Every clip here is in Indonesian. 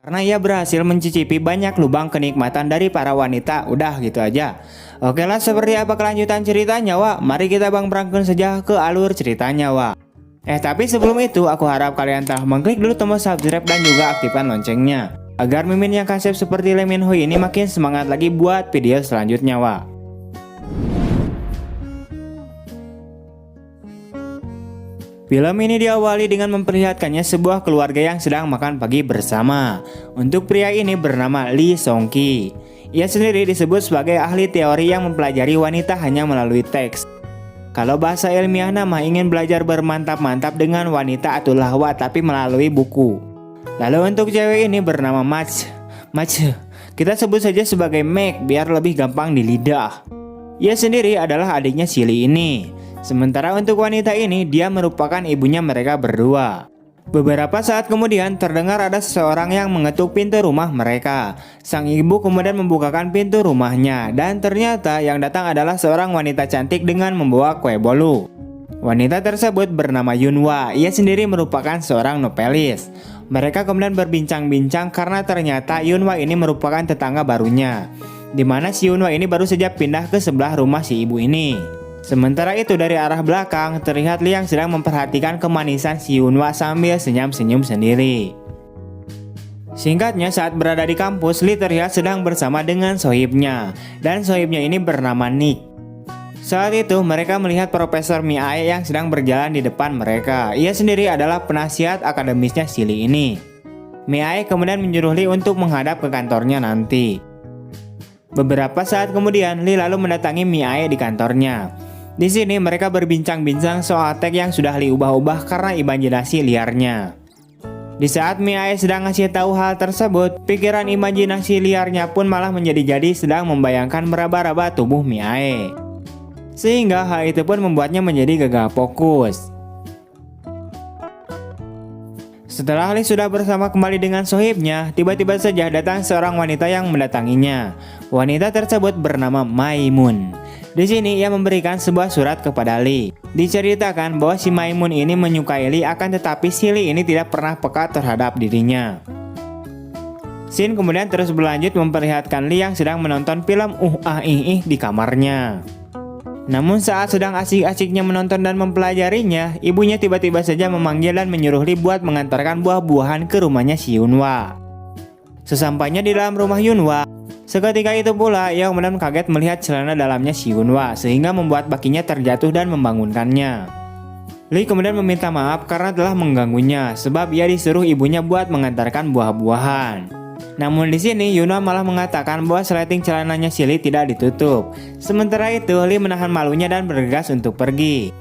Karena ia berhasil mencicipi banyak lubang kenikmatan dari para wanita. Udah gitu aja. Oke lah, seperti apa kelanjutan ceritanya, Wak? Mari kita berangkat saja ke alur ceritanya, Wak. Tapi sebelum itu, aku harap kalian telah mengklik dulu tombol subscribe dan juga aktifkan loncengnya, agar mimin yang kasep seperti Lee Min Ho ini makin semangat lagi buat video selanjutnya, Wak. Film ini diawali dengan memperlihatkannya sebuah keluarga yang sedang makan pagi bersama. Untuk pria ini bernama Lee Song Ki. Ia sendiri disebut sebagai ahli teori yang mempelajari wanita hanya melalui teks. Kalau bahasa ilmiah nama ingin belajar bermantap-mantap dengan wanita atau lahwa tapi melalui buku. Lalu untuk cewek ini bernama Mach. Kita sebut saja sebagai Meg biar lebih gampang di lidah. Ia sendiri adalah adiknya si Lee ini. Sementara untuk wanita ini, dia merupakan ibunya mereka berdua. Beberapa saat kemudian terdengar ada seseorang yang mengetuk pintu rumah mereka. Sang ibu kemudian membukakan pintu rumahnya dan ternyata yang datang adalah seorang wanita cantik dengan membawa kue bolu. Wanita tersebut bernama Yunhwa. Ia sendiri merupakan seorang novelis. Mereka kemudian berbincang-bincang karena ternyata Yunhwa ini merupakan tetangga barunya, di mana si Yunhwa ini baru saja pindah ke sebelah rumah si ibu ini. Sementara itu dari arah belakang terlihat Lee yang sedang memperhatikan kemanisan si Yunhwa sambil senyum-senyum sendiri. Singkatnya, saat berada di kampus, Lee terlihat sedang bersama dengan sohibnya, dan sohibnya ini bernama Nick. Saat itu mereka melihat Profesor Mie yang sedang berjalan di depan mereka. Ia sendiri adalah penasihat akademisnya si Lee ini. Mie kemudian menyuruh Lee untuk menghadap ke kantornya nanti. Beberapa saat kemudian Lee lalu mendatangi Mie di kantornya. Di sini mereka berbincang-bincang soal teks yang sudah Lee ubah-ubah karena imajinasi liarnya. Di saat Mie sedang ngasih tahu hal tersebut, pikiran imajinasi liarnya pun malah menjadi-jadi sedang membayangkan meraba-raba tubuh Mie. Sehingga hal itu pun membuatnya menjadi gagal fokus. Setelah Lee sudah bersama kembali dengan sohibnya, tiba-tiba saja datang seorang wanita yang mendatanginya. Wanita tersebut bernama Maimun. Di sini ia memberikan sebuah surat kepada Lee. Diceritakan bahwa si Maimun ini menyukai Lee, akan tetapi si Lee ini tidak pernah peka terhadap dirinya. Scene kemudian terus berlanjut memperlihatkan Lee yang sedang menonton film di kamarnya. Namun saat sedang asik-asiknya menonton dan mempelajarinya, ibunya tiba-tiba saja memanggil dan menyuruh Lee buat mengantarkan buah-buahan ke rumahnya si Yunhwa. Sesampainya di dalam rumah Yunhwa, seketika itu pula ia kemudian kaget melihat celana dalamnya si Yunhwa, sehingga membuat bakinya terjatuh dan membangunkannya. Lee kemudian meminta maaf karena telah mengganggunya, sebab ia disuruh ibunya buat mengantarkan buah-buahan. Namun di sini Yunhwa malah mengatakan bahwa sleting celananya si Lee tidak ditutup. Sementara itu Lee menahan malunya dan bergegas untuk pergi.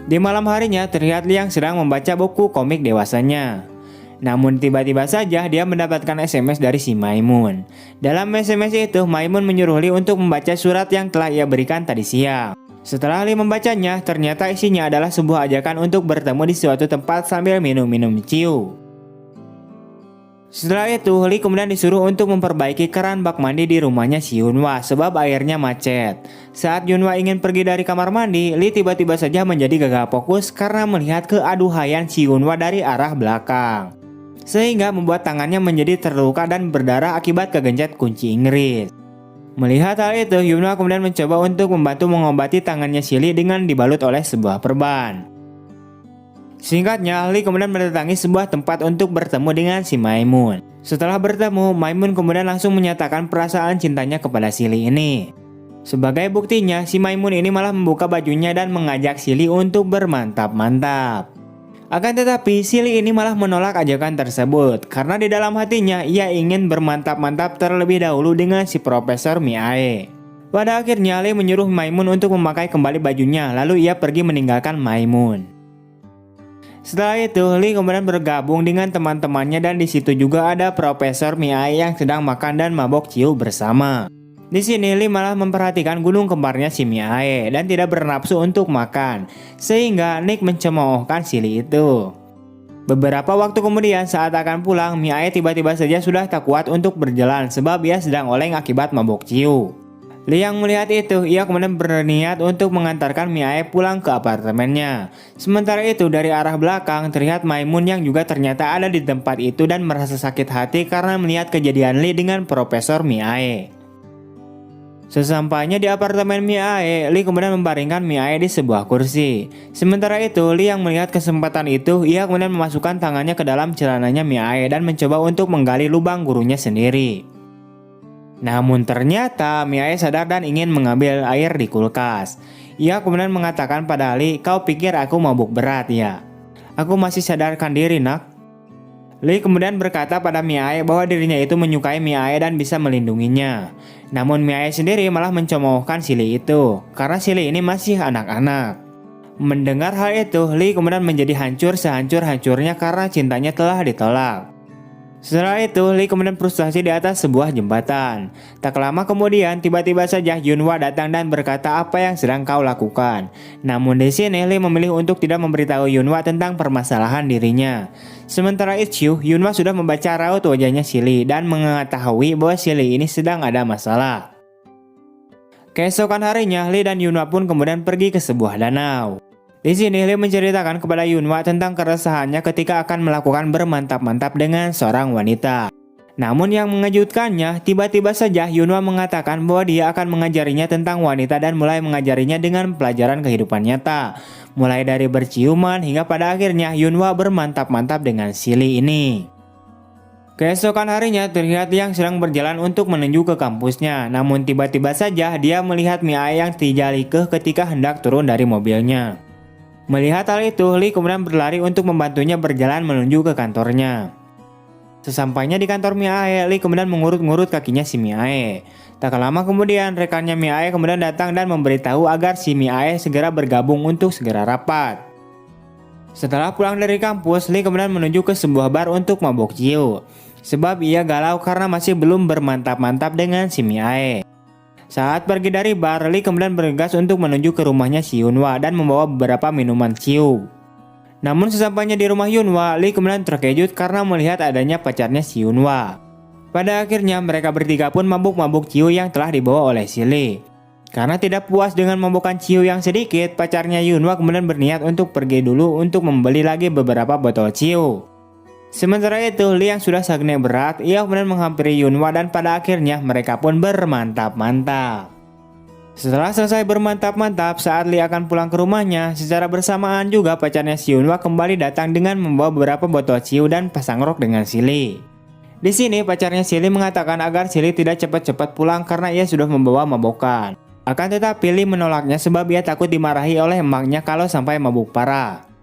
Di malam harinya terlihat Lee yang sedang membaca buku komik dewasanya. Namun tiba-tiba saja dia mendapatkan SMS dari si Maimun. Dalam SMS itu Maimun menyuruh Lee untuk membaca surat yang telah ia berikan tadi siang. Setelah Lee membacanya, ternyata isinya adalah sebuah ajakan untuk bertemu di suatu tempat sambil minum-minum ciu. Setelah itu, Lee kemudian disuruh untuk memperbaiki keran bak mandi di rumahnya si Yunhwa sebab airnya macet. Saat Yunhwa ingin pergi dari kamar mandi, Lee tiba-tiba saja menjadi gagal fokus karena melihat keaduhaian si Yunhwa dari arah belakang. Sehingga membuat tangannya menjadi terluka dan berdarah akibat kegencet kunci Inggris. Melihat hal itu, Yunhwa kemudian mencoba untuk membantu mengobati tangannya si Lee dengan dibalut oleh sebuah perban. Singkatnya, Lee kemudian mendatangi sebuah tempat untuk bertemu dengan si Maimun. Setelah bertemu, Maimun kemudian langsung menyatakan perasaan cintanya kepada si Lee ini. Sebagai buktinya, si Maimun ini malah membuka bajunya dan mengajak si Lee untuk bermantap-mantap. Akan tetapi, si Lee ini malah menolak ajakan tersebut karena di dalam hatinya ia ingin bermantap-mantap terlebih dahulu dengan si Profesor Mie. Pada akhirnya, Lee menyuruh Maimun untuk memakai kembali bajunya, lalu ia pergi meninggalkan Maimun. Setelah itu, Lee kemudian bergabung dengan teman-temannya dan di situ juga ada Profesor Mie yang sedang makan dan mabok ciu bersama. Di sini Lee malah memperhatikan gunung kembarnya si Mie dan tidak bernafsu untuk makan, sehingga Nick mencemoohkan si Lee itu. Beberapa waktu kemudian saat akan pulang, Mie tiba-tiba saja sudah tak kuat untuk berjalan sebab ia sedang oleng akibat mabok ciu. Lee yang melihat itu, ia kemudian berniat untuk mengantarkan Mia pulang ke apartemennya. Sementara itu dari arah belakang terlihat Maimun yang juga ternyata ada di tempat itu dan merasa sakit hati karena melihat kejadian Lee dengan Profesor Mia. Sesampainya di apartemen Mia, Lee kemudian membaringkan Mia di sebuah kursi. Sementara itu, Lee yang melihat kesempatan itu, ia kemudian memasukkan tangannya ke dalam celananya Mia dan mencoba untuk menggali lubang gurunya sendiri. Namun ternyata Mia sadar dan ingin mengambil air di kulkas. Ia kemudian mengatakan pada Lee, "Kau pikir aku mabuk berat ya? Aku masih sadarkan diri, nak." Lee kemudian berkata pada Mia bahwa dirinya itu menyukai Mia dan bisa melindunginya. Namun Mia sendiri malah mencemoohkan si Lee itu, karena si Lee ini masih anak-anak. Mendengar hal itu, Lee kemudian menjadi hancur sehancur-hancurnya karena cintanya telah ditolak. Setelah itu, Lee kemudian frustasi di atas sebuah jembatan. Tak lama kemudian, tiba-tiba saja Yunhwa datang dan berkata apa yang sedang kau lakukan. Namun di sini, Lee memilih untuk tidak memberitahu Yunhwa tentang permasalahan dirinya. Sementara itu, Yunhwa sudah membaca raut wajahnya si Lee dan mengetahui bahwa si Lee ini sedang ada masalah. Keesokan harinya, Lee dan Yunhwa pun kemudian pergi ke sebuah danau. Di sini Lee menceritakan kepada Yunhwa tentang keresahannya ketika akan melakukan bermantap-mantap dengan seorang wanita. Namun yang mengejutkannya, tiba-tiba saja Yunhwa mengatakan bahwa dia akan mengajarinya tentang wanita dan mulai mengajarinya dengan pelajaran kehidupan nyata. Mulai dari berciuman hingga pada akhirnya Yunhwa bermantap-mantap dengan si Lee ini. Keesokan harinya terlihat Yang sedang berjalan untuk menuju ke kampusnya. Namun tiba-tiba saja dia melihat Mia yang tidak likeh ketika hendak turun dari mobilnya. Melihat hal itu, Lee kemudian berlari untuk membantunya berjalan menuju ke kantornya. Sesampainya di kantor Mia, Lee kemudian mengurut-ngurut kakinya si Mia. Tak lama kemudian, rekannya Mia kemudian datang dan memberitahu agar si Mia segera bergabung untuk segera rapat. Setelah pulang dari kampus, Lee kemudian menuju ke sebuah bar untuk mabok ciu. Sebab ia galau karena masih belum bermantap-mantap dengan si Mia. Saat pergi dari bar, Lee kemudian bergegas untuk menuju ke rumahnya si Yunhwa dan membawa beberapa minuman ciu. Namun sesampainya di rumah Yunhwa, Lee kemudian terkejut karena melihat adanya pacarnya si Yunhwa. Pada akhirnya mereka bertiga pun mabuk-mabuk ciu yang telah dibawa oleh si Lee. Karena tidak puas dengan mabukan ciu yang sedikit, pacarnya Yunhwa kemudian berniat untuk pergi dulu untuk membeli lagi beberapa botol ciu. Sementara itu, Lee yang sudah sakit berat, ia kemudian menghampiri Yunhwa dan pada akhirnya mereka pun bermantap-mantap. Setelah selesai bermantap-mantap, saat Lee akan pulang ke rumahnya, secara bersamaan juga pacarnya si Yunhwa kembali datang dengan membawa beberapa botol ciu dan pasang rok dengan si Lee. Di sini pacarnya si Lee mengatakan agar si Lee tidak cepat-cepat pulang karena ia sudah membawa mabokan. Akan tetapi Lee menolaknya sebab ia takut dimarahi oleh emaknya kalau sampai mabuk parah.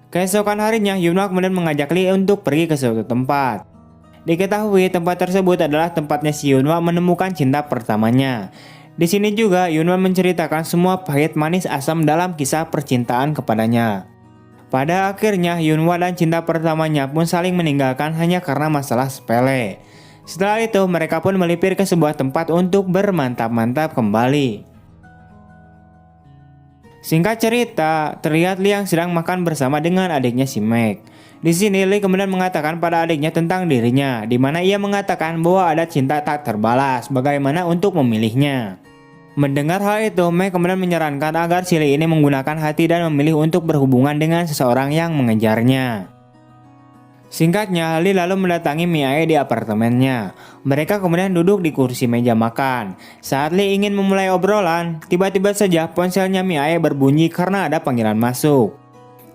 Keesokan harinya, Yunhwa kemudian mengajak Lee untuk pergi ke suatu tempat. Diketahui tempat tersebut adalah tempatnya si Yunhwa menemukan cinta pertamanya. Di sini juga Yunhwa menceritakan semua pahit manis asam dalam kisah percintaan kepadanya. Pada akhirnya Yunhwa dan cinta pertamanya pun saling meninggalkan hanya karena masalah sepele. Setelah itu mereka pun melipir ke sebuah tempat untuk bermantap-mantap kembali. Singkat cerita, terlihat Lee yang sedang makan bersama dengan adiknya si Meg. Di sini Lee kemudian mengatakan pada adiknya tentang dirinya, di mana ia mengatakan bahwa ada cinta tak terbalas, bagaimana untuk memilihnya. Mendengar hal itu, Meg kemudian menyarankan agar si Lee ini menggunakan hati dan memilih untuk berhubungan dengan seseorang yang mengejarnya. Singkatnya, Lee lalu mendatangi Mia di apartemennya. Mereka kemudian duduk di kursi meja makan. Saat Lee ingin memulai obrolan, tiba-tiba saja ponselnya Mia berbunyi karena ada panggilan masuk.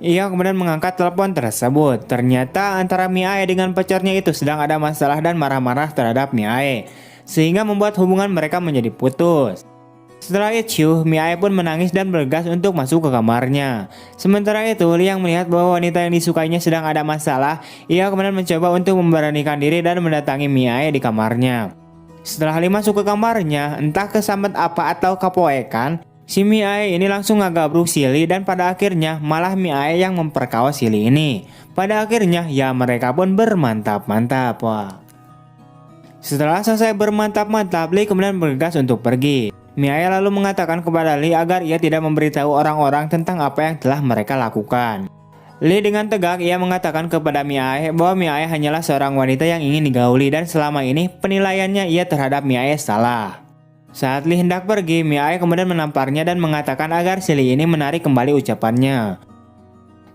Ia kemudian mengangkat telepon tersebut. Ternyata antara Mia dengan pacarnya itu sedang ada masalah dan marah-marah terhadap Mia, sehingga membuat hubungan mereka menjadi putus. Setelah itu, Mia pun menangis dan bergegas untuk masuk ke kamarnya. Sementara itu, Lee yang melihat bahwa wanita yang disukainya sedang ada masalah, ia kemudian mencoba untuk memberanikan diri dan mendatangi Mia di kamarnya. Setelah Lee masuk ke kamarnya, entah kesambet apa atau kepoekan, si Mia ini langsung ngagabruk si Lee dan pada akhirnya malah Mia yang memperkaos si Lee ini. Pada akhirnya, ya mereka pun bermantap-mantap. Wah. Setelah selesai bermantap-mantap, Lee kemudian bergegas untuk pergi. Mia lalu mengatakan kepada Lee agar ia tidak memberitahu orang-orang tentang apa yang telah mereka lakukan. Lee dengan tegak ia mengatakan kepada Mia bahwa Mia hanyalah seorang wanita yang ingin digauli dan selama ini penilaiannya ia terhadap Mia salah. Saat Lee hendak pergi, Mi-ae kemudian menamparnya dan mengatakan agar si Lee ini menarik kembali ucapannya.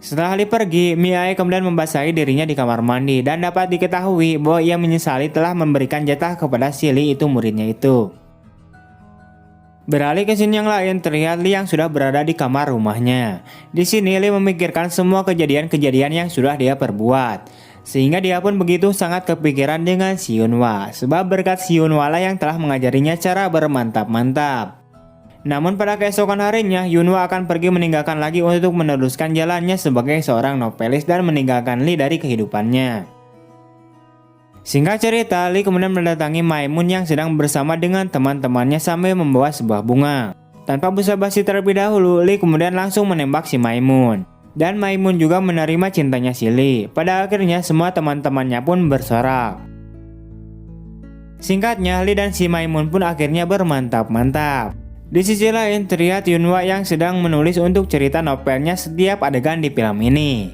Setelah Lee pergi, Mi-ae kemudian membasahi dirinya di kamar mandi dan dapat diketahui bahwa ia menyesali telah memberikan jatah kepada si Lee itu muridnya itu. Beralih ke scene yang lain, terlihat Lee yang sudah berada di kamar rumahnya. Di sini Lee memikirkan semua kejadian-kejadian yang sudah dia perbuat. Sehingga dia pun begitu sangat kepikiran dengan si Yunhwa, sebab berkat si Yunhwa lah yang telah mengajarinya cara bermantap-mantap. Namun pada keesokan harinya, Yunhwa akan pergi meninggalkan lagi untuk meneruskan jalannya sebagai seorang novelis dan meninggalkan Lee dari kehidupannya. Singkat cerita, Lee kemudian mendatangi Maimun yang sedang bersama dengan teman-temannya sambil membawa sebuah bunga. Tanpa basa-basi terlebih dahulu, Lee kemudian langsung menembak si Maimun. Dan Maimun juga menerima cintanya si Lee. Pada akhirnya semua teman-temannya pun bersorak. Singkatnya, Lee dan si Maimun pun akhirnya bermantap-mantap. Di sisi lain, terlihat Yunhwa yang sedang menulis untuk cerita novelnya setiap adegan di film ini.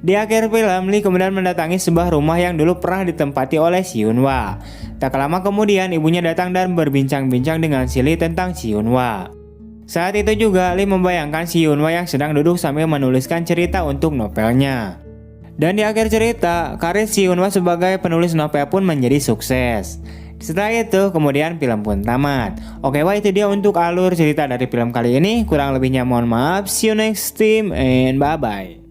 Di akhir film, Lee kemudian mendatangi sebuah rumah yang dulu pernah ditempati oleh si Yunhwa. Tak lama kemudian, ibunya datang dan berbincang-bincang dengan si Lee tentang si Yunhwa. Saat itu juga Lee membayangkan si Yunhwa yang sedang duduk sambil menuliskan cerita untuk novelnya. Dan di akhir cerita, karir si Yunhwa sebagai penulis novel pun menjadi sukses. Setelah itu, kemudian film pun tamat. Oke, wah itu dia untuk alur cerita dari film kali ini. Kurang lebihnya mohon maaf. See you next time and bye-bye.